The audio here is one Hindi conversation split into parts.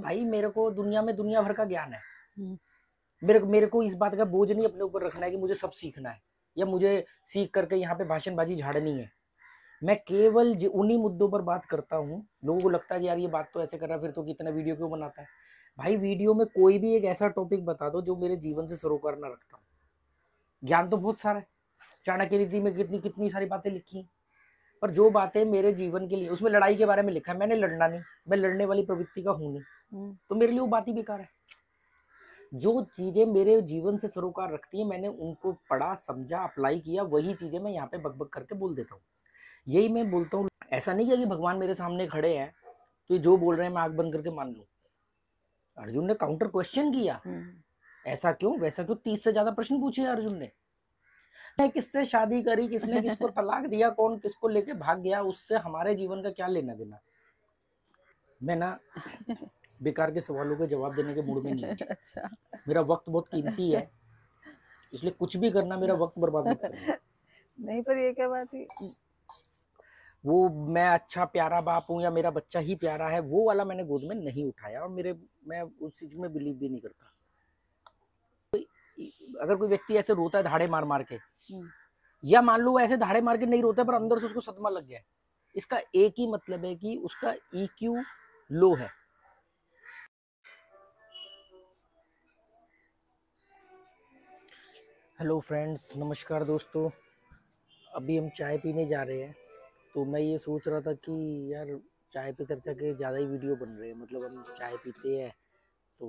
भाई मेरे को दुनिया में दुनिया भर का ज्ञान है। हम्म, मेरे को इस बात का बोझ नहीं अपने ऊपर रखना है कि मुझे सब सीखना है या मुझे सीख करके यहाँ पे भाषणबाजी झाड़नी है। मैं केवल उन्हीं मुद्दों पर बात करता हूँ। लोगों को लगता है कि यार ये बात तो ऐसे कर रहा है, फिर तो कितना वीडियो क्यों बनाता है। भाई वीडियो में कोई भी एक ऐसा टॉपिक बता दो जो मेरे जीवन से सरोकार ना रखता हूँ। ज्ञान तो बहुत सारा है, चाणक्य नीति में कितनी कितनी सारी बातें लिखी हैं, पर जो बातें मेरे जीवन के लिए, उसमें लड़ाई के बारे में लिखा है, मैंने लड़ना नहीं, मैं लड़ने वाली प्रवृत्ति का हूं नहीं, तो मेरे लिए वो बात ही बेकार है। जो चीजें मेरे जीवन से सरोकार रखती है मैंने उनको पढ़ा, समझा, अप्लाई किया, वही चीजें मैं यहाँ पे बकबक करके बोल देता हूँ। यही मैं बोलता हूँ। ऐसा नहीं है कि भगवान मेरे सामने खड़े हैं तो ये जो बोल रहे हैं मैं आंख बंद करके मान लूं। अर्जुन ने काउंटर क्वेश्चन किया, ऐसा क्यों वैसा क्यों, 30 से ज्यादा प्रश्न पूछे अर्जुन ने। किससे शादी करी, किसने किसको तलाक दिया, कौन किसको लेके भाग गया, उससे हमारे जीवन का क्या लेना देना। मैं ना बेकार के सवालों के जवाब देने के मूड में नहीं हूँ। अच्छा। मेरा वक्त बहुत कीमती है, इसलिए कुछ भी करना मेरा वक्त बर्बाद मत करना। नहीं, पर ये क्या बात है, वो मैं अच्छा प्यारा बाप हूँ या मेरा बच्चा ही प्यारा है, वो वाला मैंने गोद में नहीं उठाया, और मैं उस चीज में बिलीव भी नहीं करता। अगर कोई व्यक्ति ऐसे रोता है धाड़े मार मार के, या मान लो ऐसे धाड़े मार के नहीं रोता है पर अंदर से उसको सदमा लग गया है, इसका एक ही मतलब है कि उसका EQ लो है। हेलो फ्रेंड्स, नमस्कार दोस्तों। अभी हम चाय पीने जा रहे हैं, तो मैं ये सोच रहा था कि यार चाय पे चर्चा के ज़्यादा ही वीडियो बन रहे हैं, मतलब हम चाय पीते हैं तो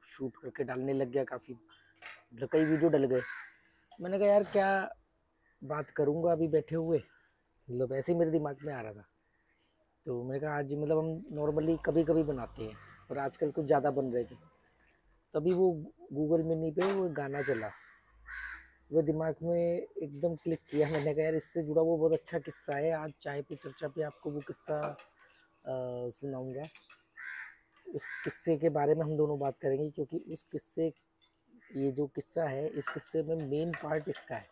शूट करके डालने लग गया, काफ़ी मतलब कई वीडियो डल गए। मैंने कहा यार क्या बात करूँगा अभी बैठे हुए, मतलब ऐसे ही मेरे दिमाग में आ रहा था। तो मैंने कहा आज मतलब हम नॉर्मली कभी कभी बनाते हैं, और आजकल कुछ ज़्यादा बन रहे थे, तभी वो गूगल मिनी पे वो गाना चला, वो दिमाग में एकदम क्लिक किया। मैंने कहा यार इससे जुड़ा वो बहुत अच्छा किस्सा है, आज चाय पे चर्चा पे आपको वो किस्सा सुनाऊंगा। उस किस्से के बारे में हम दोनों बात करेंगे, क्योंकि उस किस्से, ये जो किस्सा है इस किस्से में मेन पार्ट इसका है,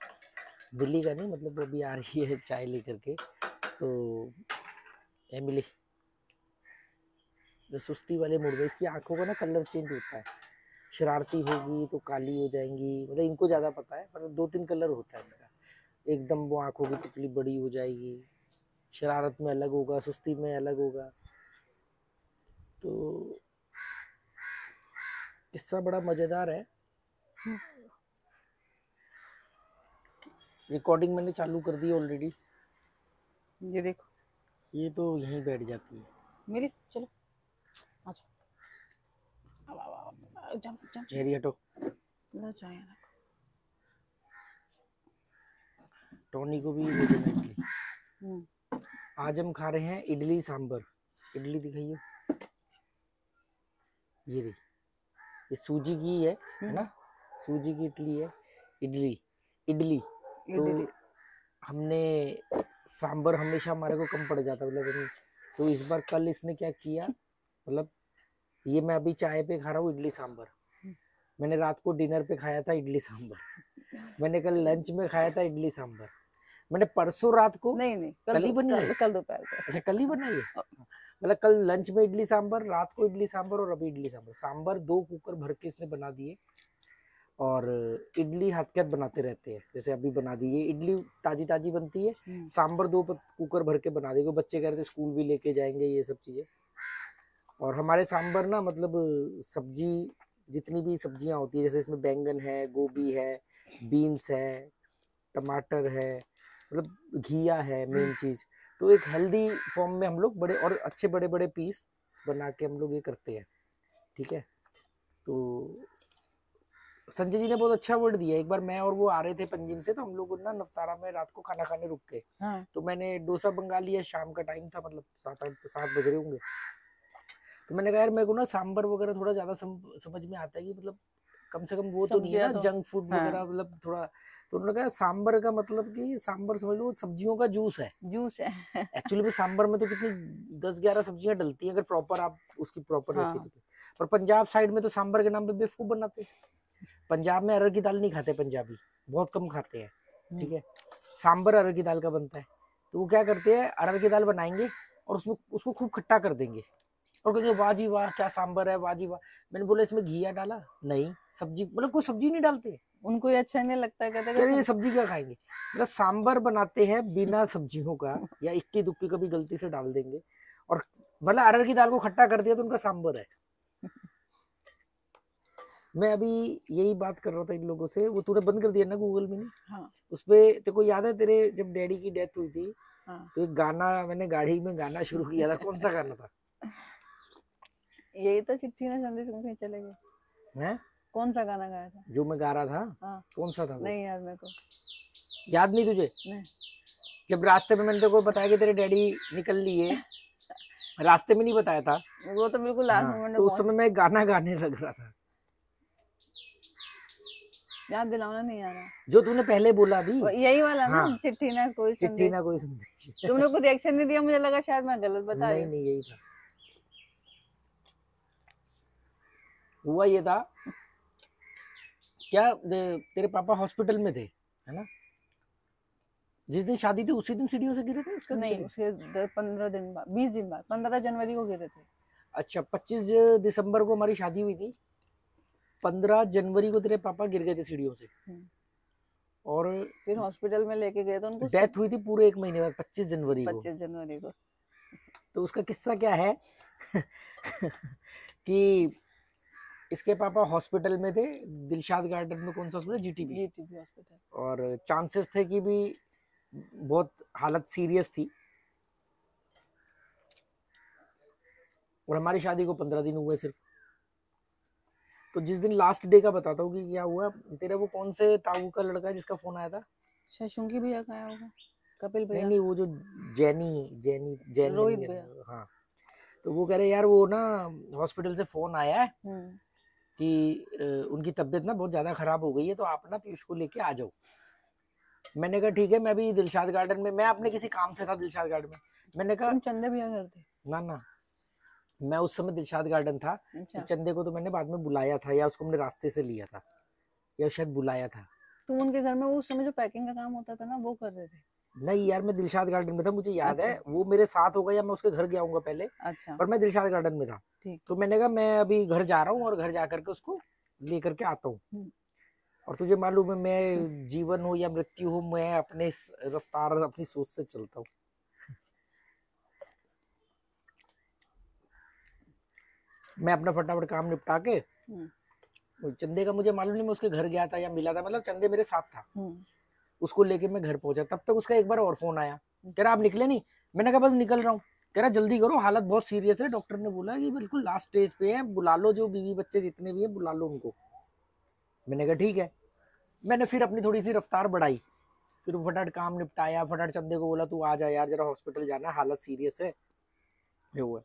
बिल्ली का नहीं। मतलब वो अभी आ रही है चाय लेकर के, तो एमिली सुस्ती वाले मूड में, इसकी आंखों का ना कलर चेंज होता है, शरारती होगी तो काली हो जाएंगी, मतलब इनको ज़्यादा पता है, पर 2-3 कलर होता है इसका। एकदम वो आंखों की पुतली बड़ी हो जाएगी, शरारत में अलग होगा, सुस्ती में अलग होगा। तो किस्सा बड़ा मज़ेदार है। रिकॉर्डिंग मैंने चालू कर दी ऑलरेडी, ये देखो ये तो यहीं बैठ जाती है मेरी, चलो अच्छा, अब जंप जंप चेहरी, हटो। ना चाहे ना। टोनी को भी वो देना इडली। आज हम खा रहे हैं इडली सांबर। इडली दिखाइए, ये रही, ये सूजी की है ना, सूजी की इडली है। इडली इडली तो हमने सांबर हमेशा हमारे को कम पड़ जाता, मतलब तो इस बार कल इसने क्या किया, मतलब ये मैं अभी चाय पे खा रहा हूँ इडली सांबर, मैंने रात को डिनर पे खाया था इडली सांबर, मैंने कल लंच में खाया था इडली सांबर, मैंने परसों रात को, नहीं कल ही बनी है, कल दोपहर को। अच्छा कल ही बनाई है, मतलब कल लंच में इडली सांबर, रात को इडली सांबर, और अभी इडली सांबर। सांबर 2 कुकर भर के इसने बना दिए, और इडली हाथ के हाथ बनाते रहते हैं, जैसे अभी बना दी, ये इडली ताजी ताजी बनती है, सांबर 2 कुकर भर के बना देगा। बच्चे कह रहे थे स्कूल भी लेके जाएंगे ये सब चीजें। और हमारे सांबर ना, मतलब सब्जी, जितनी भी सब्जियां होती है, जैसे इसमें बैंगन है, गोभी है, बीन्स है, टमाटर है, मतलब घिया है मेन चीज, तो एक हेल्दी फॉर्म में हम लोग बड़े और अच्छे बड़े बड़े पीस बना के हम लोग ये करते हैं, ठीक है। तो संजय जी ने बहुत अच्छा वर्ड दिया। एक बार मैं और वो आ रहे थे पंजिम से, तो हम लोग ना नवतारा में रात को खाना खाने रुक गए। तो मैंने डोसा मंगा लिया, शाम का टाइम था, मतलब 7 बज रहे होंगे। तो मैंने कहा यार मेरे को ना सांबर वगैरह थोड़ा ज्यादा समझ में आता है, कि मतलब कम से कम वो तो नहीं है ना जंक फूड वगैरह, मतलब थोड़ा। तो उन्होंने कहा सांबर का मतलब कि सांबर समझ लो सब्जियों का जूस है, एक्चुअली में सांबर में तो कितनी 10-11 सब्जियां डलती हैं, अगर प्रॉपर आप उसकी प्रॉपर रेसिपी। पर पंजाब साइड में तो सांबर के नाम पे बेवकूफ बनाते हैं। पंजाब में अरहर की दाल नहीं खाते पंजाबी, बहुत कम खाते हैं, ठीक है। सांबर अरहर की दाल का बनता है, तो वो क्या करते हैं, अरहर की दाल बनाएंगे और उसमें उसको खूब खट्टा कर देंगे, और कहेंगे वाह जी वाह क्या सांबर है, वाह जी वाह। मैंने बोला इसमें घिया डाला? नहीं। सब्जी मतलब कोई सब्जी नहीं डालते। उनको ये अच्छा नहीं लगता, कहते कह रहे ये कि सब्जी क्या खाएंगे? मतलब सांबर बनाते हैं बिना सब्जियों का, या इक्की दुक्की कभी गलती से डाल देंगे, और मतलब अरहर की दाल को खट्टा कर दिया तो उनका सांबर है। मैं अभी यही बात कर रहा था इन लोगों से, वो तूने बंद कर दिया ना गूगल में? हाँ उसपे तेरे को याद है तेरे जब डैडी की डेथ हुई थी हाँ तो एक गाना मैंने गाड़ी में गाना शुरू किया था, कौन सा गाना था? यही तो चिट्ठी ना संदेश में चले गए। हैं? कौन सा गाना गाया था? जो मैं गा रहा था, हाँ कौन सा था वो? नहीं यार मेरे को। याद नहीं तुझे? नहीं जब रास्ते में मैंने तेरे को बताया कि तेरे डैडी निकल लिए, रास्ते में नहीं बताया था? वो तो बिल्कुल लास्ट हाँ, मोमेंट में तो उस पहुंच। समय मैं गाना गाने लग रहा था। याद दिलाना नहीं आ रहा। जो तूने पहले बोला अभी। यही वाला ना, हाँ, चिट्ठी ना कोई चिट्ठी संदेश। ना कोई संदेश। तुमने कुछ रिएक्शन नहीं दिया, मुझे लगा शायद मैं गलत बता रही नहीं हूँ। नहीं यही था। हुआ ये था क्या, तेरे पापा हॉस्पिटल में थे है ना? जिस दिन शादी थी उसी दिन सीढ़ियों से गिरे थे? उसका नहीं, उसके 15 दिन बाद, 20 दिन बाद, 15 जनवरी को गिरे थे। अच्छा, 25 दिसंबर को हमारी शादी हुई थी, 15 जनवरी को तेरे पापा गिर गए थे सीढ़ियों से, और फिर हॉस्पिटल में लेके गए थे उनको। डेथ हुई थी पूरे 1 महीने बाद, 25 जनवरी को। 25 जनवरी को। तो उसका किस्सा क्या है कि इसके पापा हॉस्पिटल में थे, दिलशाद गार्डन में, कौन सा हॉस्पिटल? GTB hospital. और चांसेस थे कि भी बहुत हालत सीरियस थी, और हमारी शादी को 15 दिन हुए सिर्फ। तो जिस दिन लास्ट डे का बताता हूँ कि क्या हुआ। तेरा वो कौन से ताऊ का लड़का है जिसका फोन आया था? शशुंकी भैया का आया होगा, कपिल नहीं भैया। नहीं, वो जो जैनी जैनी जैन रोहित बन भैया। गया। हाँ, तो वो कह रहे यार वो ना हॉस्पिटल से फोन आया है कि उनकी तबीयत ना बहुत ज्यादा खराब हो गई है, तो आप ना पीयूष को लेके आ जाओ। मैंने कहा ठीक है, मैं भी दिलशाद गार्डन में, मैं अपने किसी काम से था दिलशाद गार्डन में। मैंने कहा तुम चंदे भैया घर थे? ना ना, मैं उस समय दिलशाद गार्डन था। अच्छा। तो चंदे को तो मैंने बाद में बुलाया था, या उसको हमने रास्ते से लिया था, या शायद बुलाया था। तुम उनके घर में वो उस समय जो पैकिंग का काम होता था ना, वो कर रहे थे? नहीं यार, मैं दिलशाद गार्डन में था, मुझे याद अच्छा। है। वो मेरे साथ होगा या मैं उसके घर गया हूँगा पहले। अच्छा। पर मैं दिलशाद गार्डन में था। ठीक। तो मैंने कहा मैं अभी घर जा रहा हूँ, और घर जा करके उसको लेकर के आता हूँ। और तुझे मालूम है मैं जीवन हो या मृत्यु हो, मैं अपने रफ्तार अपनी सोच से चलता हूँ। मैं अपना फटाफट काम निपटा के, चंदे का मुझे मालूम नहीं, मैं उसके घर गया था या मिला था, मतलब चंदे मेरे साथ था। उसको लेके मैं घर पहुंचा, तब तक उसका एक बार और फोन आया, कह रहा आप निकले नहीं? मैंने कहा बस निकल रहा हूँ। कह रहा जल्दी करो, हालत बहुत सीरियस है, डॉक्टर ने बोला कि बिल्कुल लास्ट स्टेज पे है, बुला लो जो बीवी बच्चे जितने भी है बुला लो उनको। मैंने कहा ठीक है। मैंने फिर अपनी थोड़ी सी रफ्तार बढ़ाई, फिर फटाफट काम निपटाया, फटाफट चंदे को बोला तू आ जा यार, जरा हॉस्पिटल जाना है, हालत सीरियस है, ये हुआ।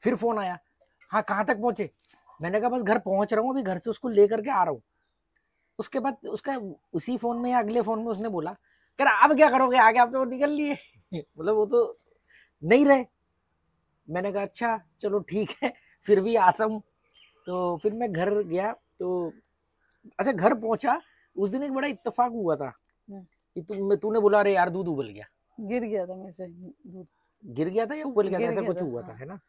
फिर फोन आया, हाँ कहाँ तक पहुंचे? मैंने कहा बस घर पहुंच रहा हूँ, अभी घर से उसको लेकर के आ रहा हूँ। उसके बाद उसका उसी फोन में या अगले फोन में उसने बोला, कह रहा अब क्या करोगे आगे, आप तो निकल लिए। मतलब वो तो नहीं रहे। मैंने कहा अच्छा चलो ठीक है, फिर भी आता हूँ। तो फिर मैं घर गया, तो अच्छा घर पहुंचा, उस दिन एक बड़ा इत्तेफाक हुआ था कि तूने बोला अरे यार दूध उबल गया। गिर गया था मेरे से दूध। गिर गया था या उबल गया था, ऐसा कुछ हुआ था, है ना?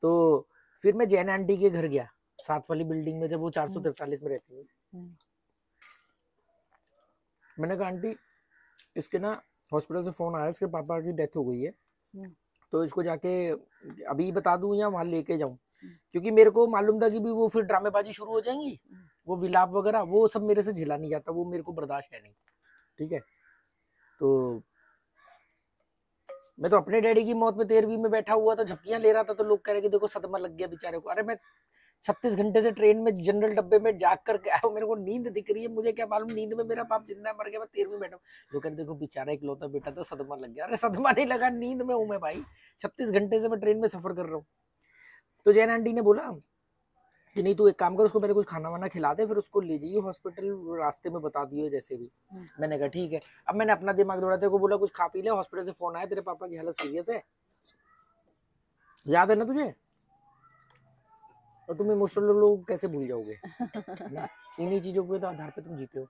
तो फिर मैं जैन आंटी के घर गया, साथ वाली बिल्डिंग में, जब वो 443 में रहती थी। मैंने कहा आंटी इसके ना हॉस्पिटल से फोन आया, इसके पापा की डेथ हो गई है, तो इसको जाके अभी बता दूं या वहां लेके जाऊं? क्योंकि मेरे को मालूम था कि भी वो फिर ड्रामेबाजी शुरू हो जाएंगी, वो विलाप वगैरह, वो सब मेरे से झेला नहीं जाता, वो मेरे को बर्दाश्त है नहीं। ठीक है, तो मैं तो अपने डैडी की मौत में 13वीं में बैठा हुआ था, झपकियां ले रहा था, तो लोग कह रहे कि देखो सदमा लग गया बेचारे को। अरे मैं 36 घंटे से ट्रेन में जनरल डब्बे में जाग करके आया हूँ, मेरे को नींद दिख रही है, मुझे क्या मालूम नींद में मेरा बाप जिंदा मर गया, मैं 13वीं बैठा हूँ। लोग कह रहे देखो बेचारा इकलौता बेटा था, सदमा लग गया। अरे सदमा नहीं लगा, नींद में हूँ मैं भाई, 36 घंटे से मैं ट्रेन में सफर कर रहा हूँ। तो जैन आंटी ने बोला कि नहीं तू एक काम कर, उसको पहले कुछ खाना वाना खिला दे, फिर उसको ले जाइए हॉस्पिटल, रास्ते में बता दियो जैसे भी। मैंने कहा ठीक है। अब मैंने अपना दिमाग दौड़ाते को बोला कुछ खा पी ले, हॉस्पिटल से फोन आया तेरे पापा की हालत सीरियस है, याद है ना तुझे? और तुम इमोशनल लोग कैसे भूल जाओगे ना? इन्हीं चीजों के आधार पे तुम जीते हो।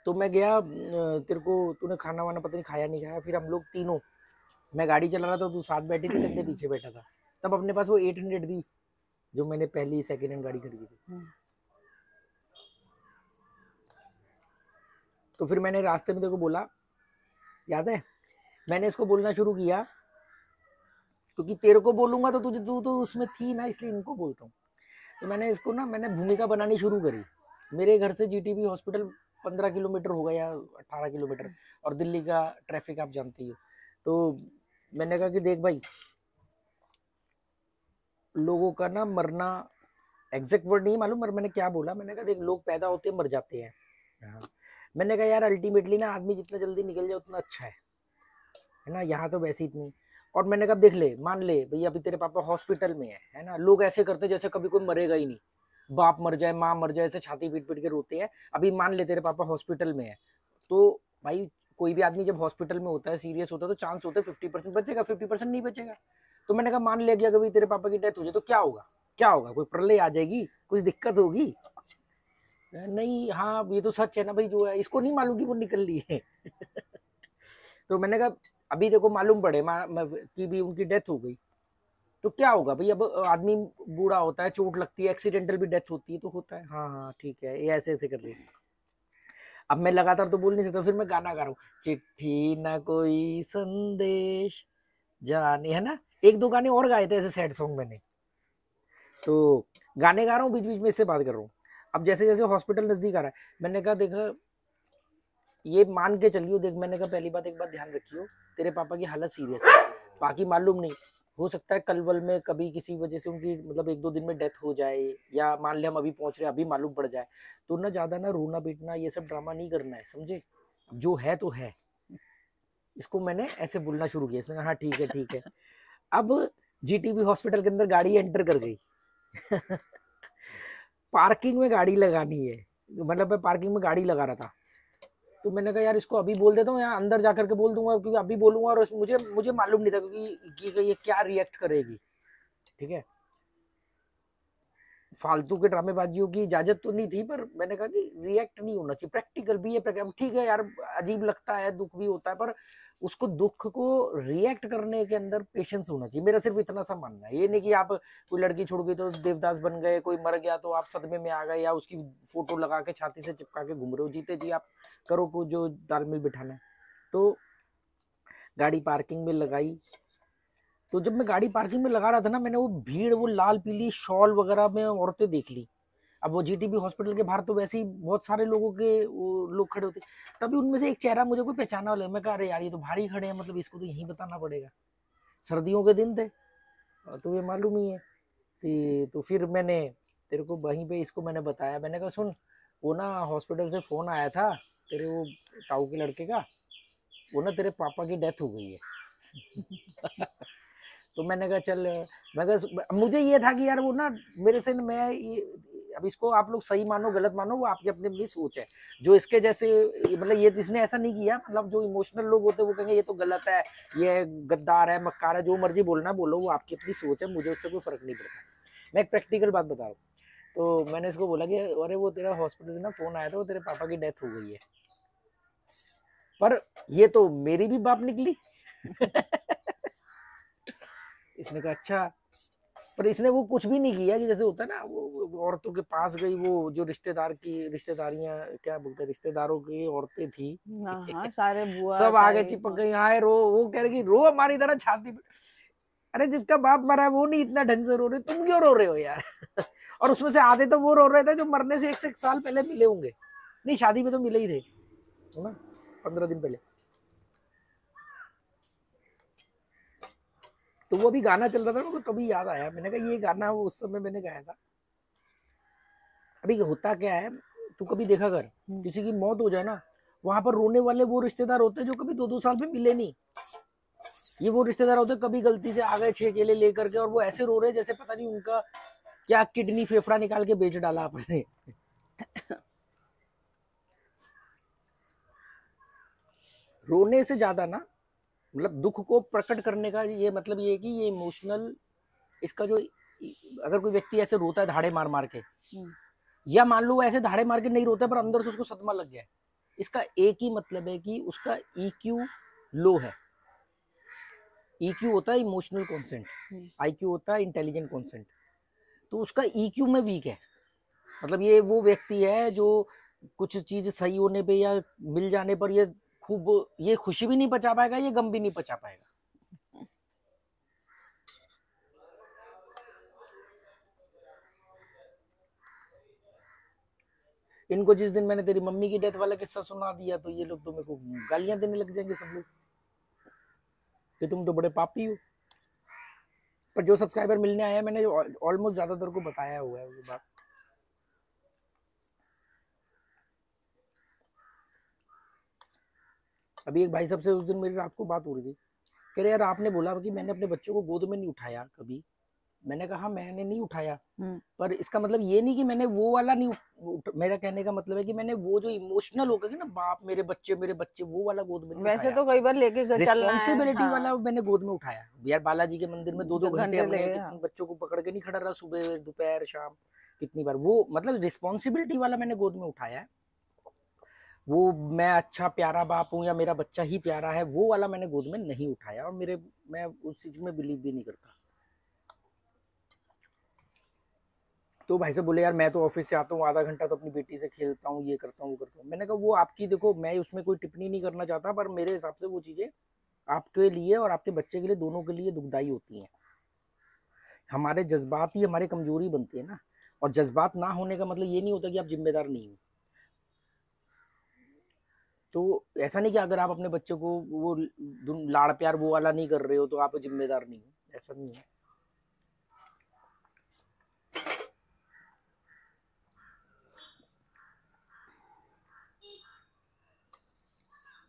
तो मैं गया, तेरे को तूने खाना वाना पता नहीं खाया नहीं खाया, फिर हम लोग तीनों मैं गाड़ी चला रहा था, तू साथ बैठी थी, चंदे पीछे बैठा था। तब अपने पास वो 800 थी जो मैंने पहली सेकेंड हैंड गाड़ी खरीदी थी। तो फिर मैंने रास्ते में देखो बोला, याद है, मैंने इसको बोलना शुरू किया क्योंकि तेरे को बोलूंगा तो तुझे, तू तो उसमें थी ना, इसलिए इनको बोलता हूँ। तो मैंने इसको ना, मैंने भूमिका बनानी शुरू करी। मेरे घर से जीटीबी हॉस्पिटल 15 किलोमीटर होगा या 18 किलोमीटर, और दिल्ली का ट्रैफिक आप जानती हो। तो मैंने कहा कि देख भाई, लोगों का ना मरना, एग्जैक्ट वर्ड नहीं मालूम, पर मैंने क्या बोला, मैंने कहा देख, लोग पैदा होते हैं, मर जाते हैं। हाँ, मैंने कहा यार अल्टीमेटली ना आदमी जितना जल्दी निकल जाए उतना अच्छा है ना, यहाँ तो वैसे इतनी। और मैंने कहा देख ले, मान ले भैया अभी तेरे पापा हॉस्पिटल में है ना, लोग ऐसे करते जैसे कभी कोई मरेगा ही नहीं, बाप मर जाए, माँ मर जाए, ऐसे छाती पीट पीट के रोते हैं। अभी मान ले तेरे पापा हॉस्पिटल में है, तो भाई कोई भी आदमी जब हॉस्पिटल में होता है, सीरियस होता है, तो चांस होता है 50% बचेगा, 50% नहीं बचेगा। तो मैंने कहा मान लिया कि अगर तेरे पापा की डेथ हो जाए तो क्या होगा, क्या होगा, कोई प्रलय आ जाएगी, कुछ दिक्कत होगी? नहीं, हाँ ये तो सच है ना भाई, जो है इसको नहीं मालूम कि वो निकल ली है। तो मैंने कहा अभी देखो मालूम पड़े कि भी उनकी डेथ हो गई तो क्या होगा भाई, अब आदमी बूढ़ा होता है, चोट लगती है, एक्सीडेंटल भी डेथ होती है, तो होता है। हाँ हाँ ठीक है, ये ऐसे ऐसे कर रही है। अब मैं लगातार तो बोल नहीं सकता, फिर मैं गाना गा रहा हूँ, चिट्ठी ना कोई संदेश जाने, है ना, एक दो गाने और गाए थे ऐसे सैड सॉन्ग मैंने। तो गाने गा रहा हूँ, बीच बीच में इससे बात कर रहा हूँ। अब जैसे जैसे हॉस्पिटल नजदीक आ रहा है, मैंने कहा देखा, ये मान के चलियो, देख मैंने कहा पहली बात, एक बात ध्यान रखियो, तेरे पापा की हालत सीरियस है, बाकी मालूम नहीं, हो सकता है कलवल में कभी किसी वजह से उनकी मतलब 1-2 दिन में डेथ हो जाए, या मान ले हम अभी पहुंच रहे अभी मालूम पड़ जाए, तो ना ज्यादा ना रोना पीटना ये सब ड्रामा नहीं करना है, समझे? अब जो है तो है। इसको मैंने ऐसे बोलना शुरू किया, इसने कहा हाँ ठीक है ठीक है। अब जीटीबी हॉस्पिटल के अंदर गाड़ी एंटर कर गई। पार्किंग में गाड़ी लगानी है, मतलब मैं पार्किंग में गाड़ी लगा रहा था, तो मैंने कहा यार इसको अभी बोल देता हूँ, यहाँ अंदर जाकर के बोल दूंगा, क्योंकि अभी बोलूंगा और मुझे मुझे मालूम नहीं था क्योंकि ये क्या रिएक्ट करेगी, ठीक है। फालतू के ड्रामेबाजियों की इजाजत तो नहीं थी, पर मैंने कहा कि रिएक्ट नहीं होना चाहिए, प्रैक्टिकल भी है, ठीक है यार, अजीब लगता है, दुख भी होता है, पर उसको दुख को रिएक्ट करने के अंदर पेशेंस होना चाहिए, मेरा सिर्फ इतना सा मानना है। ये नहीं कि आप कोई लड़की छोड़ गई तो देवदास बन गए, कोई मर गया तो आप सदमे में आ गए, या उसकी फोटो लगा के छाती से चिपका के घूम रहे हो, जीते जी आप करो को जो तालमेल बिठाना है। तो गाड़ी पार्किंग में लगाई, तो जब मैं गाड़ी पार्किंग में लगा रहा था ना, मैंने वो भीड़, वो लाल पीली शॉल वगैरह में औरतें देख ली। अब वो जीटीबी हॉस्पिटल के बाहर तो वैसे ही बहुत सारे लोगों के वो लोग खड़े होते, तभी उनमें से एक चेहरा मुझे कोई पहचाना वाला, मैं कहा अरे यार ये तो भारी खड़े हैं, मतलब इसको तो यहीं बताना पड़ेगा। सर्दियों के दिन थे, तो ये मालूम ही है। तो फिर मैंने तेरे को वहीं पे इसको मैंने बताया, मैंने कहा सुन, वो ना हॉस्पिटल से फोन आया था तेरे वो ताऊ के लड़के का, वो ना तेरे पापा की डेथ हो गई है। तो मैंने कहा चल, मैं कहा मुझे ये था कि यार वो ना मेरे से मैं अब इसको आप लोग सही मानो गलत मानो, वो आपकी अपनी अपनी सोच है, जो इसके जैसे मतलब ये इसने ऐसा नहीं किया, मतलब जो इमोशनल लोग होते हैं वो कहेंगे ये तो गलत है, ये गद्दार है, मक्कार है, जो मर्जी बोलना बोलो, वो आपकी अपनी सोच है, मुझे उससे कोई फर्क नहीं पड़ता। मैं एक प्रैक्टिकल बात बता रहा हूँ। तो मैंने इसको बोला कि अरे वो तेरा हॉस्पिटल से ना फोन आया था, वो तेरे पापा की डेथ हो गई है, पर ये तो मेरी भी बाप निकली। इसने कहा अच्छा, पर इसने वो कुछ भी नहीं किया कि जैसे होता है ना, वो औरतों के पास गई, वो जो रिश्तेदार की रिश्तेदारियां क्या बोलते हैं, रिश्तेदारों की औरतें थी। हाँ सारे बुआ सब आगे ताई चिपक गई, आए रो, वो कह रही रो हमारी तरह छाती पे। अरे जिसका बाप मरा है वो नहीं इतना ढंग से रो रहे, तुम क्यों रो रहे हो यार? और उसमें से आधे तो वो रो रहे थे जो मरने से 1 साल पहले मिले होंगे, नहीं शादी में तो मिले ही थे, है ना, 15 दिन पहले। तो वो अभी गाना चल रहा था, मेरे को तभी याद आया, मैंने कहा ये गाना वो उस समय मैंने गाया था। अभी होता क्या है, तू कभी देखा कर, किसी की मौत हो जाए ना, वहां पर रोने वाले वो रिश्तेदार होते हैं जो कभी 2-2 साल में मिले नहीं। ये वो रिश्तेदार होते हैं कभी गलती से आ गए 6 केले लेकर के, और वो ऐसे रो रहे जैसे पता नहीं उनका क्या किडनी फेफड़ा निकाल के बेच डाला आपने। रोने से ज्यादा ना, मतलब दुख को प्रकट करने का ये मतलब ये है कि ये इमोशनल, इसका जो, अगर कोई व्यक्ति ऐसे रोता है धाड़े मार मार के, या मान लो ऐसे धाड़े मार के नहीं रोता है पर अंदर से उसको सदमा लग गया है, इसका एक ही मतलब है कि उसका ईक्यू लो है। EQ होता है इमोशनल कॉन्सेंट, IQ होता है इंटेलिजेंट कॉन्सेंट। तो उसका EQ में वीक है, मतलब ये वो व्यक्ति है जो कुछ चीज सही होने पे या मिल जाने पर ये खुशी भी नहीं पचा पाएगा, ये गम भी नहीं पचा पाएगा। इनको जिस दिन मैंने तेरी मम्मी की डेथ वाला किस्सा सुना दिया तो ये लोग तो मेरे को गालियां देने लग जाएंगे सब लोग कि तुम तो बड़े पापी हो। पर जो सब्सक्राइबर मिलने आया मैंने ऑलमोस्ट ज्यादातर को बताया हुआ है वो बात। अभी एक भाई साहब से उस दिन मेरी रात को बात हो रही थी, कह रहे यार आपने बोला कि मैंने अपने बच्चों को गोद में नहीं उठाया कभी। मैंने कहा मैंने नहीं उठाया, पर इसका मतलब ये नहीं कि मैंने वो वाला नहीं मेरा कहने का मतलब है कि मैंने वो जो इमोशनल होगा ना, बाप मेरे बच्चे वो वाला गोद में नहीं वैसे उठाया। तो कई बार लेके चलना है, रिस्पॉन्सिबिलिटी वाला मैंने गोद में उठाया यार। बालाजी के मंदिर में 2-2 घंटे अपने लगेगा। बच्चों को पकड़ के नहीं खड़ा रहा, सुबह दोपहर शाम कितनी बार। वो मतलब रिस्पॉन्सिबिलिटी वाला मैंने गोद में उठाया है। वो मैं अच्छा प्यारा बाप हूँ या मेरा बच्चा ही प्यारा है, वो वाला मैंने गोद में नहीं उठाया। और मैं उस चीज में बिलीव भी नहीं करता। तो भाई से बोले यार मैं तो ऑफिस से आता हूँ, आधा घंटा तो अपनी बेटी से खेलता हूँ, ये करता हूँ वो करता हूँ। मैंने कहा वो आपकी, देखो मैं उसमें कोई टिप्पणी नहीं करना चाहता, पर मेरे हिसाब से वो चीजें आपके लिए और आपके बच्चे के लिए, दोनों के लिए दुखदाई होती हैं। हमारे जज्बात ही हमारी कमजोरी बनती है ना। और जज्बात ना होने का मतलब ये नहीं होता कि आप जिम्मेदार नहीं हो। तो ऐसा नहीं कि अगर आप अपने बच्चे को वो लाड़ प्यार वो वाला नहीं कर रहे हो तो आप जिम्मेदार नहीं हो, ऐसा नहीं है।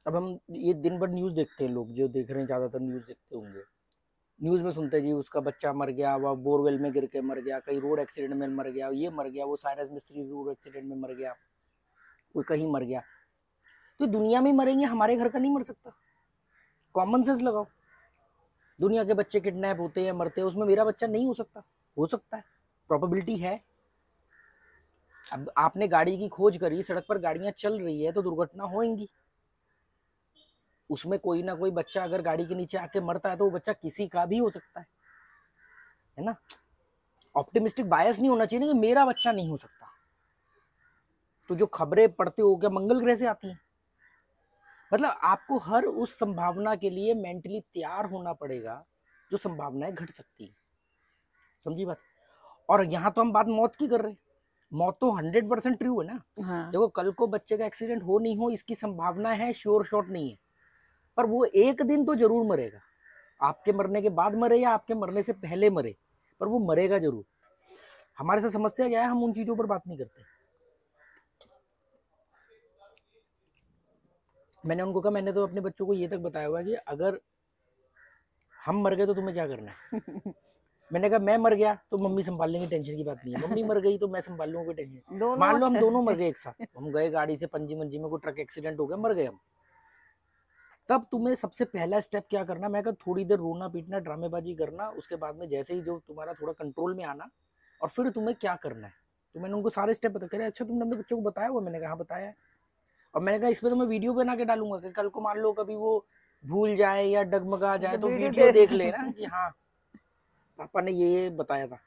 अब हम ये दिन भर न्यूज देखते हैं, लोग जो देख रहे हैं ज्यादातर न्यूज देखते होंगे, न्यूज में सुनते हैं जी उसका बच्चा मर गया, वह बोरवेल में गिर के मर गया, कहीं रोड एक्सीडेंट में मर गया, ये मर गया, वो साइरस मिस्त्री रोड एक्सीडेंट में मर गया, कोई कहीं मर गया। तो दुनिया में मरेंगे, हमारे घर का नहीं मर सकता। कॉमन सेंस लगाओ। दुनिया के बच्चे किडनैप होते हैं, मरते हैं, उसमें मेरा बच्चा नहीं हो सकता? हो सकता है, प्रोबेबिलिटी है। अब आपने गाड़ी की खोज करी, सड़क पर गाड़ियां चल रही है तो दुर्घटना होएंगी। उसमें कोई ना कोई बच्चा अगर गाड़ी के नीचे आके मरता है तो वो बच्चा किसी का भी हो सकता है ना। ऑप्टिमिस्टिक बायस नहीं होना चाहिए ना कि मेरा बच्चा नहीं हो सकता। तो जो खबरें पढ़ते हो क्या मंगल ग्रह से आती हैं? मतलब आपको हर उस संभावना के लिए मेंटली तैयार होना पड़ेगा जो संभावनाएं घट सकती है। समझी बात? और यहाँ तो हम बात मौत की कर रहे हैं। मौत तो 100% ट्रू है ना। हाँ। देखो कल को बच्चे का एक्सीडेंट हो नहीं हो इसकी संभावना है, श्योर शॉट नहीं है, पर वो एक दिन तो जरूर मरेगा। आपके मरने के बाद मरे या आपके मरने से पहले मरे, पर वो मरेगा जरूर। हमारे साथ समस्या क्या है, हम उन चीजों पर बात नहीं करते। मैंने उनको कहा, मैंने तो अपने बच्चों को ये तक बताया हुआ है कि अगर हम मर गए तो तुम्हें क्या करना है। मैंने कहा मैं मर गया तो मम्मी संभाल लेंगे, टेंशन की बात नहीं है। मम्मी मर गई तो मैं संभाल लूंगा, कोई टेंशन। मान लो हम दोनों मर गए एक साथ, हम गए गाड़ी से पंजी मंजी में, कोई ट्रक एक्सीडेंट हो गया, मर गए हम, तब तुम्हें सबसे पहला स्टेप क्या करना? मैं कहा थोड़ी देर रोना पीटना ड्रामेबाजी करना, उसके बाद में जैसे ही जो तुम्हारा थोड़ा कंट्रोल में आना, और फिर तुम्हें क्या करना है। तो मैंने उनको सारे स्टेप बता। कह रहे अच्छा तुमने अपने बच्चों को बताया हुआ? मैंने कहा बताया है। और मैंने कहा इस पर तो मैं वीडियो बना के डालूंगा कि कल को मान लो कभी वो भूल जाए या डगमगा जाए तो वीडियो देख ले ना कि हाँ पापा ने ये बताया था।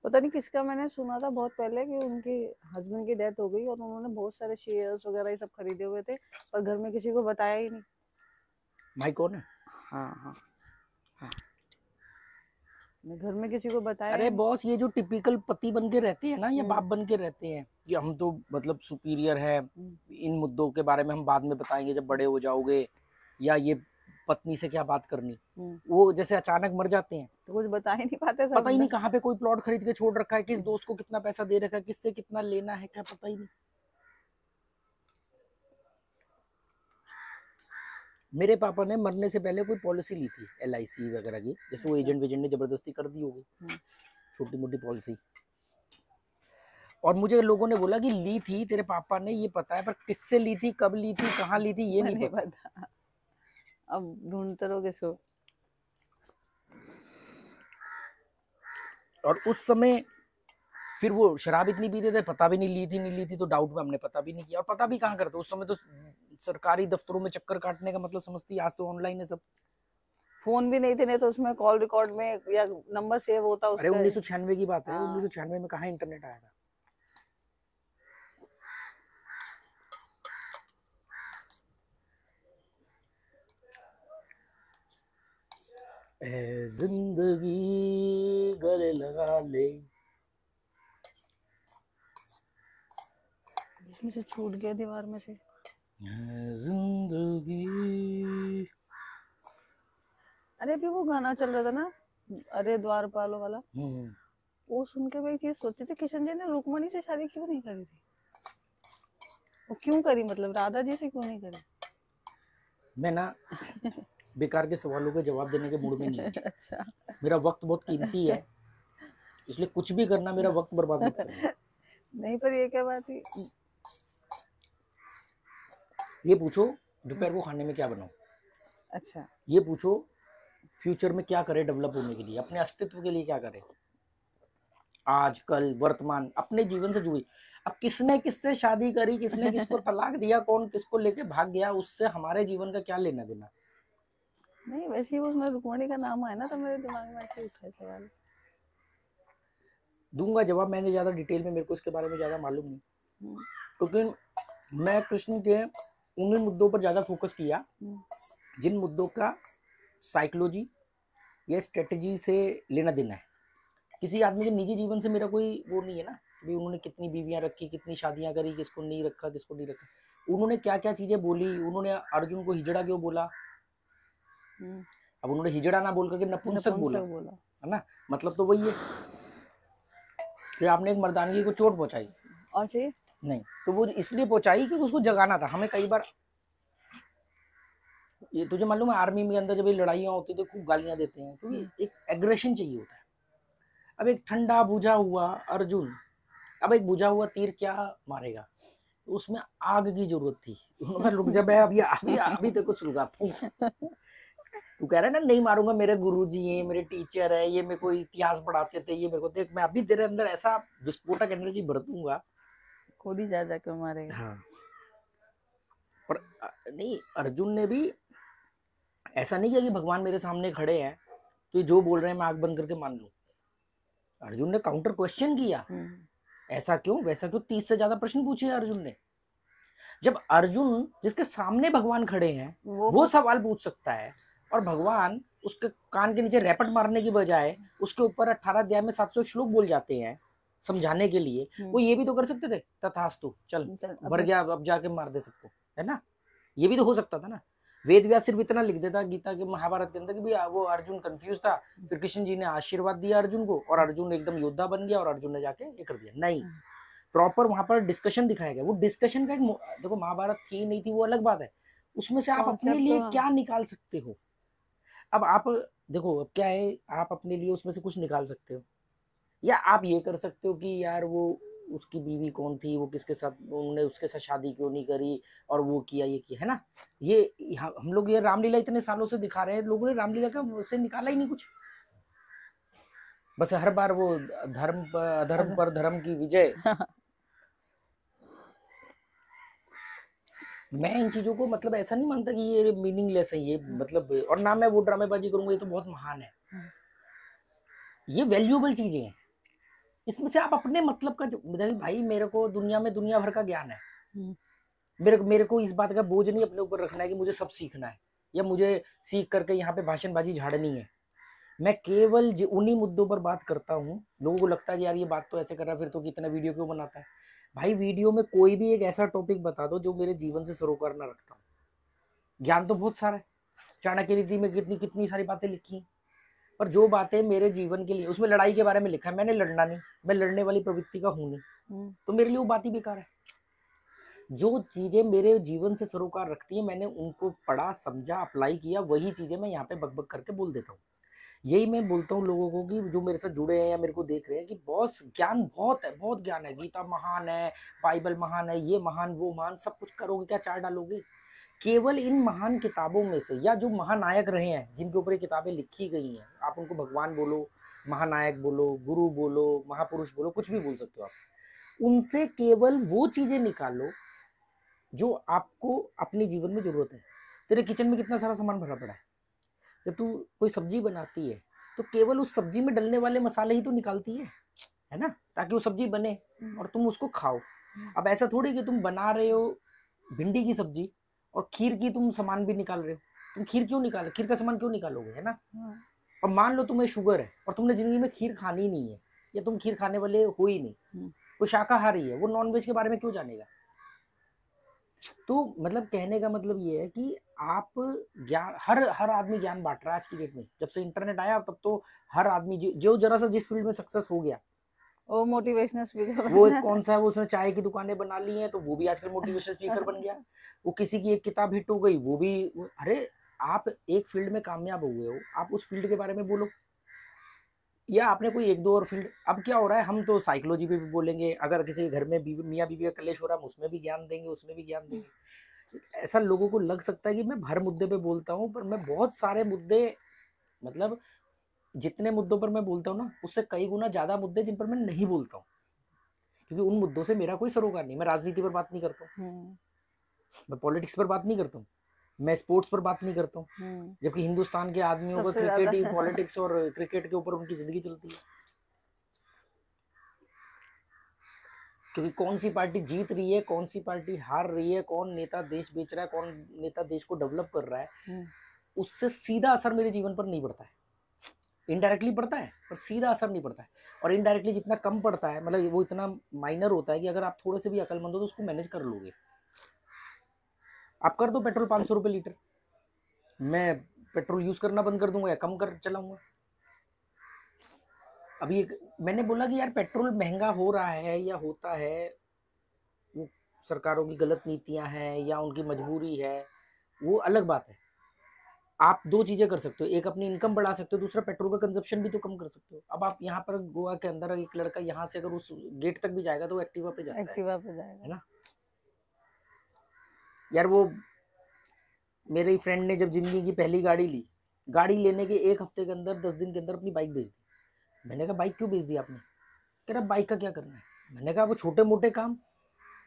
पता नहीं किसका मैंने सुना था बहुत पहले कि उनके हस्बैंड की डेथ हो गई और उन्होंने बहुत सारे शेयर्स वगैरह ये सब खरीदे हुए थे, पर घर में किसी को बताया ही नहीं। भाई कौन है? हाँ हाँ हाँ, घर में किसी को बताया। अरे बॉस, ये जो टिपिकल पति बन के रहते हैं ना या बाप बन के रहते हैं कि हम तो मतलब सुपीरियर है, इन मुद्दों के बारे में हम बाद में बताएंगे जब बड़े हो जाओगे, या ये पत्नी से क्या बात करनी, वो जैसे अचानक मर जाते हैं तो कुछ बता ही नहीं पाते। पता ही नहीं कहाँ पे कोई प्लॉट खरीद के छोड़ रखा है, किस दोस्त को कितना पैसा दे रखा है, किससे कितना लेना है, क्या पता ही नहीं। मेरे पापा ने मरने से पहले कोई पॉलिसी ली थी LIC वगैरह की, जैसे वो एजेंट वेजेंट ने जबरदस्ती कर दी होगी, छोटी मोटी पॉलिसी। और मुझे लोगों ने बोला कि ली थी तेरे पापा ने, ये पता है, पर किससे ली थी, कब ली थी, कहाँ ली थी, ये नहीं पता। अब ढूंढते रहो किसको। और उस समय फिर वो शराब इतनी पीते थे, पता भी नहीं ली थी नहीं ली थी, तो डाउट में हमने पता भी नहीं किया। और पता भी कहाँ करते उस समय, तो सरकारी दफ्तरों में चक्कर काटने का मतलब समझती, आज तो ऑनलाइन है सब। फोन भी नहीं थे, नहीं तो उसमें कॉल रिकॉर्ड में या नंबर सेव होता अरे उसका। 1996 की बात है, हाँ 1996 में कहाँ इंटरनेट आया था। ए जिंदगी गले लगा ले। इसमें से छूट गया दीवार में से। जिंदगी। अरे अभी वो गाना चल रहा था ना, अरे द्वारपालो वाला, वो सुन के मैं एक चीज सोची थी, किशन जी ने रुक्मणी से शादी क्यों नहीं करी थी? वो क्यों करी, मतलब राधा जी से क्यों नहीं करी? मैं ना बेकार के सवालों के जवाब देने के मूड में नहीं हूँ। अच्छा। मेरा वक्त बहुत कीमती है, इसलिए कुछ भी करना, मेरा वक्त बर्बाद मत करना। नहीं पर ये क्या बात है? ये पूछो दोपहर को खाने में क्या बनाऊं। अच्छा। ये पूछो फ्यूचर में क्या करें, डेवलप होने के लिए, अपने अस्तित्व के लिए क्या करें, आज कल वर्तमान अपने जीवन से जुड़ी। अब किसने किससे शादी करी, किसने किसको तलाक दिया, कौन किसको लेके भाग गया, उससे हमारे जीवन का क्या लेना देना। नहीं वैसे ही उसमें रुक्मणी का नाम आया ना, तो मेरे दिमाग में ऐसे उठा सवाल। दूंगा जवाब, मैंने ज्यादा डिटेल में, मेरे को इसके बारे में ज्यादा मालूम नहीं, क्योंकि मैं कृष्ण के उन्हीं मुद्दों पर ज्यादा फोकस किया जिन मुद्दों का साइकोलॉजी या स्ट्रेटजी से लेना देना है। किसी आदमी के निजी जीवन से मेरा कोई वो नहीं है ना, भी उन्होंने कितनी बीवियां रखी, कितनी शादियां करी, किसको नहीं रखा, किसको नहीं रखा, उन्होंने क्या क्या चीजें बोली, उन्होंने अर्जुन को हिजड़ा क्यों बोला। अब उन्होंने हिजड़ा ना बोल करके नपुंसक बोला है ना, मतलब तो वही है कि आपने एक मर्दानगी को चोट पहुंचाई और चाहिए नहीं, तो वो इसलिए पहुंचाई कि उसको जगाना था। हमें कई बार ये तुझे मालूम है, आर्मी में अंदर जब ये लड़ाइयाँ होती है तो खूब गालियां देते हैं, क्योंकि एक एग्रेशन चाहिए होता है। अब एक ठंडा बुझा हुआ अर्जुन, अब एक बुझा हुआ तीर क्या मारेगा, तो उसमें आग की जरूरत थी। उन्होंने रुक जा, मैं अभी अभी अभी तेरे को सुलगाता हूँ। तू कह रहा है ना नहीं मारूंगा, मेरे गुरुजी हैं, मेरे टीचर है, ये मेरे को इतिहास पढ़ाते थे, ये मेरे को देख, मैं अभी तेरे अंदर ऐसा विस्फोटक एनर्जी भर दूंगा, खुद ही जा क्यों मारेगा। हाँ। पर नहीं, अर्जुन ने भी ऐसा नहीं किया कि भगवान मेरे सामने खड़े हैं तो ये जो बोल रहे हैं मैं आंख बंद करके मान लूं। अर्जुन ने काउंटर क्वेश्चन किया, ऐसा क्यों वैसा क्यों, 30 से ज्यादा प्रश्न पूछे अर्जुन ने। जब अर्जुन जिसके सामने भगवान खड़े हैं वो सवाल पूछ सकता है, और भगवान उसके कान के नीचे रैपट मारने की बजाय उसके ऊपर 18 अध्याय में 700 श्लोक बोल जाते हैं समझाने के लिए, वो ये भी तो कर सकते थे, तथास्तु चल भर गया अब जाके मार दे सबको, है ना, ये भी तो हो सकता था ना। वेद व्यास सिर्फ इतना लिख देता गीता के महाभारत के अंदर कि भी वो अर्जुन कंफ्यूज था, फिर कृष्ण जी ने आशीर्वाद दिया अर्जुन को और अर्जुन एकदम योद्धा बन गया और अर्जुन ने जाके ये कर दिया। नहीं, प्रॉपर वहां पर डिस्कशन दिखाया गया। वो डिस्कशन का एक देखो, महाभारत थी नहीं थी वो अलग बात है, उसमें से आप अपने लिए क्या निकाल सकते हो। अब आप देखो, अब क्या है, आप अपने लिए उसमें से कुछ निकाल सकते हो, या आप ये कर सकते हो कि यार वो उसकी बीवी कौन थी, वो किसके साथ, उन्होंने उसके साथ शादी क्यों नहीं करी, और वो किया ये किया, है ना। ये हम लोग ये रामलीला इतने सालों से दिखा रहे हैं, लोगों ने रामलीला का से निकाला ही नहीं कुछ, बस हर बार वो धर्म पर अधर्म पर धर्म की विजय। मैं इन चीजों को मतलब ऐसा नहीं मानता कि ये मीनिंगलेस है, ये मतलब, और ना मैं वो ड्रामेबाजी करूंगा ये तो बहुत महान है, ये वैल्यूएबल चीजें हैं। इसमें से आप अपने मतलब का, भाई मेरे को दुनिया में दुनिया भर का ज्ञान है, मेरे को इस बात का बोझ नहीं अपने ऊपर रखना है कि मुझे सब सीखना है या मुझे सीख करके यहाँ पे भाषणबाजी झाड़नी है। मैं केवल उन्हीं मुद्दों पर बात करता हूँ। लोगों को लगता है कि यार ये बात तो ऐसे कर रहा है, फिर तो कितना वीडियो क्यों बनाता है। भाई वीडियो में कोई भी एक ऐसा टॉपिक बता दो जो मेरे जीवन से सरोकार ना रखता हूँ। ज्ञान तो बहुत सारा है, चाणक्य नीति में कितनी कितनी सारी बातें लिखी, पर जो बातें मेरे जीवन के लिए, उसमें लड़ाई के बारे में लिखा है, मैंने लड़ना नहीं, मैं लड़ने वाली प्रवृत्ति का हूं नहीं, तो मेरे लिए वो बात ही बेकार है। जो चीजें मेरे जीवन से सरोकार रखती है मैंने उनको पढ़ा, समझा, अप्लाई किया, वही चीजें मैं यहाँ पे बकबक करके बोल देता हूँ। यही मैं बोलता हूँ लोगों को कि जो मेरे साथ जुड़े हैं या मेरे को देख रहे हैं, कि बहुत ज्ञान, बहुत है, बहुत ज्ञान है, गीता महान है, बाइबल महान है, ये महान वो महान, सब कुछ करोगे क्या, चार डालोगे। केवल इन महान किताबों में से, या जो महानायक रहे हैं जिनके ऊपर ये किताबें लिखी गई हैं, आप उनको भगवान बोलो, महानायक बोलो, गुरु बोलो, महापुरुष बोलो, कुछ भी बोल सकते हो आप, उनसे केवल वो चीजें निकालो जो आपको अपने जीवन में जरूरत है। तेरे किचन में कितना सारा सामान भरा पड़ा है। जब तू कोई सब्जी बनाती है तो केवल उस सब्जी में डलने वाले मसाले ही तो निकालती है ना, ताकि वो सब्जी बने और तुम उसको खाओ। अब ऐसा थोड़ी कि तुम बना रहे हो भिंडी की सब्जी और खीर की तुम सामान भी निकाल रहे हो। तुम खीर क्यों निकालो, खीर का सामान क्यों निकालोगे, है ना। और मान लो तुम्हें शुगर है और तुमने जिंदगी में खीर खानी ही नहीं है, या तुम खीर खाने वाले हो ही नहीं, कोई शाकाहारी है, वो नॉनवेज के बारे में क्यों जानेगा। तो मतलब कहने का मतलब ये है कि आप ज्ञान, हर आदमी ज्ञान बांट रहा है आज की डेट में। जब से इंटरनेट आया तब तो हर आदमी जो जरा सा जिस फील्ड में सक्सेस हो गया, वो मोटिवेशनल स्पीकर वो एक कौन सा है, वो उसने चाय की दुकानें बना ली हैं तो वो भी आजकल मोटिवेशनल स्पीकर बन गया। वो किसी की एक किताब हिट हो गई, वो भी। अरे आप एक फील्ड में कामयाब हुए हो, आप उस फील्ड के बारे में बोलो, या आपने कोई एक दो और फील्ड। अब क्या हो रहा है, हम तो साइकोलॉजी पे भी बोलेंगे, अगर किसी घर में मियाँ बीवी का कलेश हो रहा है, हम उसमें भी ज्ञान देंगे, उसमें भी ज्ञान देंगे। ऐसा लोगों को लग सकता है कि मैं हर मुद्दे पे बोलता हूँ, पर मैं बहुत सारे मुद्दे, मतलब जितने मुद्दों पर मैं बोलता हूँ ना, उससे कई गुना ज्यादा मुद्दे जिन पर मैं नहीं बोलता हूँ, क्योंकि उन मुद्दों से मेरा कोई सरोकार नहीं। मैं राजनीति पर बात नहीं करता हूँ, मैं पॉलिटिक्स पर बात नहीं करता हूँ, मैं स्पोर्ट्स पर बात नहीं करता हूँ, जबकि हिंदुस्तान के आदमियों का सबसे क्रिकेट ही, ज्यादा पॉलिटिक्स और क्रिकेट के ऊपर उनकी जिंदगी चलती है। क्योंकि कौन सी पार्टी जीत रही है, कौन सी पार्टी हार रही है, कौन नेता देश बेच रहा है, कौन नेता देश को डेवलप कर रहा है, उससे सीधा असर मेरे जीवन पर नहीं पड़ता है। इनडायरेक्टली पड़ता है पर सीधा असर नहीं पड़ता है। और इनडायरेक्टली जितना कम पड़ता है, मतलब वो इतना माइनर होता है कि अगर आप थोड़े से भी अकलमंद हो तो उसको मैनेज कर लोगे। आप कर दो पेट्रोल 500 रुपये लीटर, मैं पेट्रोल यूज करना बंद कर दूंगा या कम कर चलाऊंगा। अभी एक मैंने बोला कि यार पेट्रोल महंगा हो रहा है या होता है, वो सरकारों की गलत नीतियां हैं या उनकी मजबूरी है, वो अलग बात है। आप दो चीजें कर सकते हो, एक अपनी इनकम बढ़ा सकते हो, दूसरा पेट्रोल का कंजप्शन भी तो कम कर सकते हो। अब आप यहाँ पर गोवा के अंदर एक लड़का यहाँ से अगर उस गेट तक भी जाएगा तो वो एक्टिवा पे जाता एक्टिवा पे है जाएगा। ना। यार वो मेरे फ्रेंड ने जब जिंदगी की पहली गाड़ी ली, गाड़ी लेने के एक हफ्ते के अंदर 10 दिन के अंदर अपनी बाइक बेच दी। मैंने कहा बाइक क्यों बेच दी आपने, कह रहा बाइक का क्या करना है। मैंने कहा वो छोटे मोटे काम,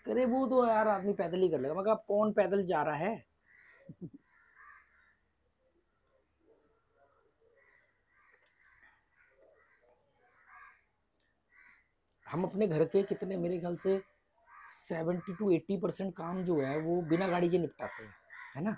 कह रहे वो तो यार आदमी पैदल ही कर लेगा। मैं कहा कौन पैदल जा रहा है। हम अपने घर के कितने, मेरे ख्याल से 70 to 80% काम जो है वो बिना गाड़ी के निपटाते हैं, है ना।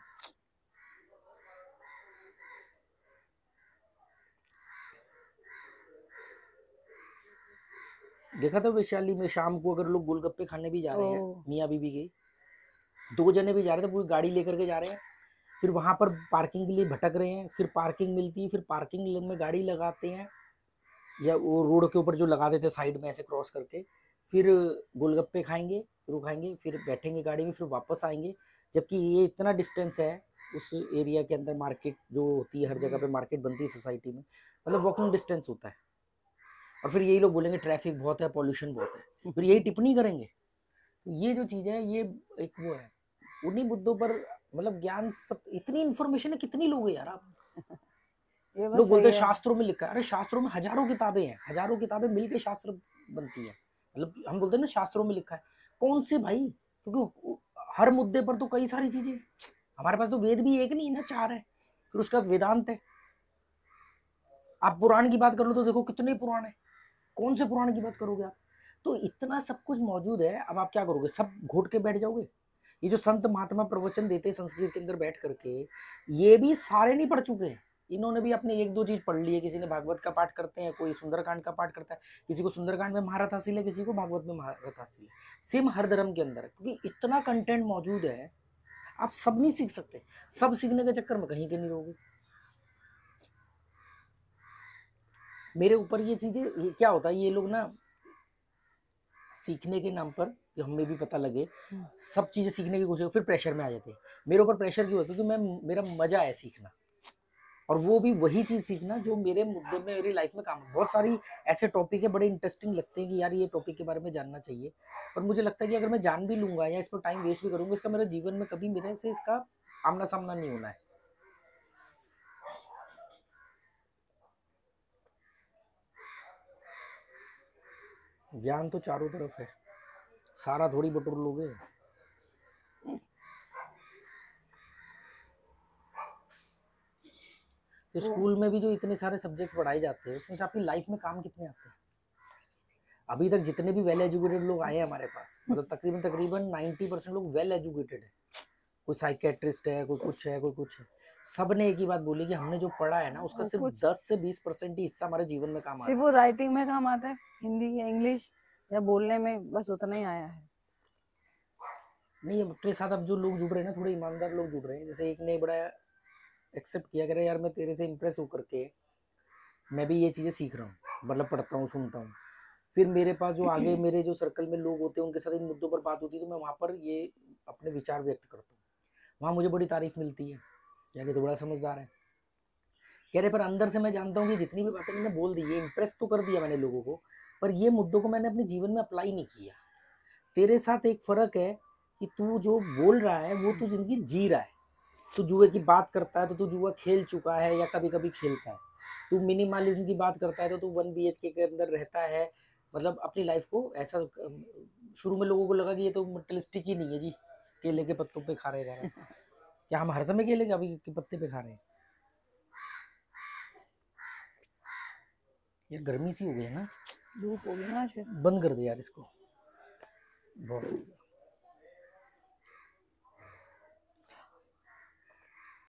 देखा था वैशाली में शाम को अगर लोग गोलगप्पे खाने भी जा रहे हैं, मियाँ बीबी के दो जने भी जा रहे थे, पूरी गाड़ी लेकर के जा रहे हैं, फिर वहां पर पार्किंग के लिए भटक रहे हैं, फिर पार्किंग मिलती है, फिर पार्किंग में गाड़ी लगाते हैं, या वो रोड के ऊपर जो लगा देते साइड में ऐसे क्रॉस करके, फिर गोलगप्पे खाएंगे, फिर वो खाएंगे, फिर बैठेंगे गाड़ी में, फिर वापस आएंगे। जबकि ये इतना डिस्टेंस है उस एरिया के अंदर, मार्केट जो होती है, हर जगह पे मार्केट बनती है सोसाइटी में, मतलब वॉकिंग डिस्टेंस होता है। और फिर यही लोग बोलेंगे ट्रैफिक बहुत है, पॉल्यूशन बहुत है, फिर यही टिप्पणी करेंगे। तो ये जो चीज है, ये एक वो है, उन्हीं मुद्दों पर मतलब ज्ञान सब, इतनी इन्फॉर्मेशन है, कितनी लोग हैं यार आप। ये लोग बस बोलते सही हैं है। शास्त्रों में लिखा है, अरे शास्त्रों में हजारों किताबें हैं, हजारों किताबें मिलके शास्त्र बनती है। मतलब हम बोलते हैं ना शास्त्रों में लिखा है, कौन से भाई, क्योंकि हर मुद्दे पर तो कई सारी चीजें, हमारे पास तो वेद भी एक नहीं ना, चार है, फिर उसका वेदांत है। आप पुराण की बात कर लो तो देखो कितने पुराण है, कौन से पुराण की बात करोगे आप। तो इतना सब कुछ मौजूद है, अब आप क्या करोगे, सब घोट के बैठ जाओगे। ये जो संत महात्मा प्रवचन देते हैं संस्कृत के अंदर बैठ करके, ये भी सारे नहीं पढ़ चुके हैं, इन्होंने भी अपने एक दो चीज पढ़ ली है। किसी ने भागवत का पाठ करते हैं, कोई सुंदरकांड का पाठ करता है, किसी को सुंदरकांड में महारत हासिल है, किसी को भागवत में महारत हासिल है। सेम हर धर्म के अंदर, क्योंकि इतना कंटेंट मौजूद है, आप सब नहीं सीख सकते। सब सीखने के चक्कर में कहीं के नहीं रहोगे। मेरे ऊपर ये चीजें, क्या होता है, ये लोग ना सीखने के नाम पर, कि हमें भी पता लगे, सब चीजें सीखने की कोशिश, फिर प्रेशर में आ जाते हैं। मेरे ऊपर प्रेशर क्यों होता है, क्योंकि मेरा मजा है सीखना, और वो भी वही चीज सीखना जो मेरे मुद्दे में, मेरी लाइफ में काम है। बहुत सारी ऐसे टॉपिक है, बड़े इंटरेस्टिंग लगते हैं कि यार ये टॉपिक के बारे में जानना चाहिए, पर मुझे लगता है कि अगर मैं जान भी लूंगा या इस पर टाइम वेस्ट भी करूंगा, इसका मेरे जीवन में कभी मेरे से इसका आमना सामना नहीं होना है। ज्ञान तो चारों तरफ है, सारा थोड़ी बटोर लोगे। तो स्कूल में भी जो इतने सारे सब्जेक्ट पढ़ाए जाते हैं उसमें से आपकी लाइफ में काम कितने आते हैं? अभी तक जितने भी वेल एजुकेटेड लोग आए हैं हमारे पास, मतलब तकरीबन तकरीबन 90% लोग वेल एजुकेटेड है। कोई साइकेट्रिस्ट है, कोई कुछ है, कोई कुछ है। सब ने एक ही बात बोली कि हमने जो पढ़ा है ना उसका सिर्फ 10 से 20% ही हिस्सा हमारे जीवन में काम आ रहा है। सिर्फ वो राइटिंग में काम आता है, हिंदी या इंग्लिश या बोलने में, बस उतना ही आया है। नहीं, अपने साथ अब जो लोग जुड़ रहे हैं ना, थोड़े ईमानदार लोग जुड़ रहे हैं। जैसे एक ने बड़ा एक्सेप्ट किया, कह रहे यार मैं तेरे से इम्प्रेस होकर के मैं भी ये चीज़ें सीख रहा हूँ, मतलब पढ़ता हूँ, सुनता हूँ। फिर मेरे पास जो आगे मेरे जो सर्कल में लोग होते हैं उनके साथ इन मुद्दों पर बात होती है, तो मैं वहाँ पर ये अपने विचार व्यक्त करता हूँ। वहाँ मुझे बड़ी तारीफ मिलती है, यार ये तो बड़ा समझदार है। कह रहे पर अंदर से मैं जानता हूँ कि जितनी भी बातें मैंने बोल दी, ये इम्प्रेस तो कर दिया मैंने लोगों को, पर ये मुद्दों को मैंने अपने जीवन में अप्लाई नहीं किया। तेरे साथ एक फर्क है कि तू जो बोल रहा है वो तू जिंदगी जी रहा है। तू जुए की बात करता है तो तू जुआ खेल चुका है या कभी कभी खेलता है। तू मिनिमलिज्म की बात करता है तो तू 1 BHK के अंदर रहता है, मतलब अपनी लाइफ को ऐसा। शुरू में लोगों को लगा कि ये तो मटेरियलिस्टिक ही नहीं है जी, केले के पत्तों पे खा रहे जा रहा है। क्या हम हर समय केले के अभी के पत्ते पे खा रहे हैं? यार गर्मी सी हो गई है ना, धूप हो गई ना, बंद कर दे यार इसको, बहुत